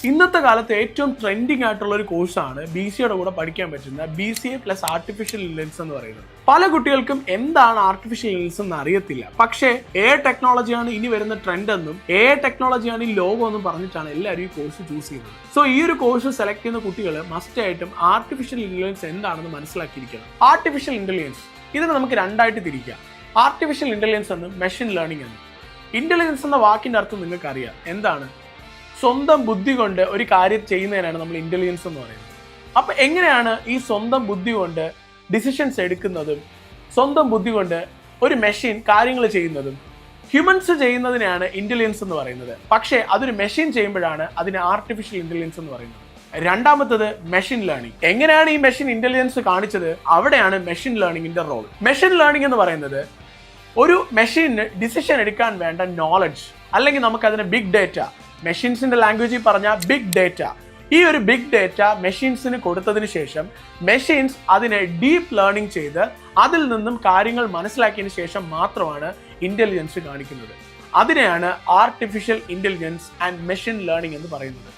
ഇന്നത്തെ കാലത്ത് ഏറ്റവും ട്രെൻഡിങ് ആയിട്ടുള്ള ഒരു കോഴ്സാണ് BCAയുടെ കൂടെ പഠിക്കാൻ പറ്റുന്ന BCA പ്ലസ് ആർട്ടിഫിഷ്യൽ ഇന്റലിജൻസ് എന്ന് പറയുന്നത്. പല കുട്ടികൾക്കും എന്താണ് ആർട്ടിഫിഷ്യൽ ഇന്റലിജൻസ് എന്ന് അറിയത്തില്ല. പക്ഷേ AI ടെക്നോളജിയാണ് ഇനി വരുന്ന ട്രെൻഡ് എന്നും AI ടെക്നോളജിയാണ് ഈ ലോകം എന്നും പറഞ്ഞിട്ടാണ് എല്ലാവരും ഈ കോഴ്സ് ചൂസ് ചെയ്യുന്നത്. സോ ഈ ഒരു കോഴ്സ് സെലക്ട് ചെയ്യുന്ന കുട്ടികൾ മസ്റ്റ് ആയിട്ടും ആർട്ടിഫിഷ്യൽ ഇന്റലിജൻസ് എന്താണെന്ന് മനസ്സിലാക്കിയിരിക്കണം. ആർട്ടിഫിഷ്യൽ ഇന്റലിജൻസ് ഇതിനെ നമുക്ക് രണ്ടായിട്ട് തിരിക്കാം. ആർട്ടിഫിഷ്യൽ ഇന്റലിജൻസ് എന്നും മെഷീൻ ലേണിംഗ് എന്നും. ഇന്റലിജൻസ് എന്ന വാക്കിന്റെ അർത്ഥം നിങ്ങൾക്ക് അറിയാം എന്താണ്? സ്വന്തം ബുദ്ധി കൊണ്ട് ഒരു കാര്യം ചെയ്യുന്നതിനാണ് നമ്മൾ ഇന്റലിജൻസ് എന്ന് പറയുന്നത്. അപ്പൊ എങ്ങനെയാണ് ഈ സ്വന്തം ബുദ്ധി കൊണ്ട് ഡിസിഷൻസ് എടുക്കുന്നതും സ്വന്തം ബുദ്ധി കൊണ്ട് ഒരു മെഷീൻ കാര്യങ്ങൾ ചെയ്യുന്നതും? ഹ്യൂമൻസ് ചെയ്യുന്നതിനാണ് ഇന്റലിജൻസ് എന്ന് പറയുന്നത്. പക്ഷേ അതൊരു മെഷീൻ ചെയ്യുമ്പോഴാണ് അതിന് ആർട്ടിഫിഷ്യൽ ഇന്റലിജൻസ് എന്ന് പറയുന്നത്. രണ്ടാമത്തത് മെഷീൻ ലേണിംഗ്. എങ്ങനെയാണ് ഈ മെഷീൻ ഇന്റലിജൻസ് കാണിച്ചത്? അവിടെയാണ് മെഷീൻ ലേണിംഗിന്റെ റോൾ. മെഷീൻ ലേണിംഗ് എന്ന് പറയുന്നത് ഒരു മെഷീന് ഡിസിഷൻ എടുക്കാൻ വേണ്ട നോളജ്, അല്ലെങ്കിൽ നമുക്കതിന് ബിഗ് ഡേറ്റ, മെഷീൻസിന്റെ ലാംഗ്വേജിൽ പറഞ്ഞാൽ ബിഗ് ഡേറ്റ. ഈ ഒരു ബിഗ് ഡേറ്റ മെഷീൻസിന് കൊടുത്തതിന് ശേഷം മെഷീൻസ് അതിനെ ഡീപ്പ് ലേണിംഗ് ചെയ്ത് അതിൽ നിന്നും കാര്യങ്ങൾ മനസ്സിലാക്കിയതിന് ശേഷം മാത്രമാണ് ഇന്റലിജൻസ് കാണിക്കുന്നത്. അതിനെയാണ് artificial intelligence and machine learning എന്ന് പറയുന്നത്.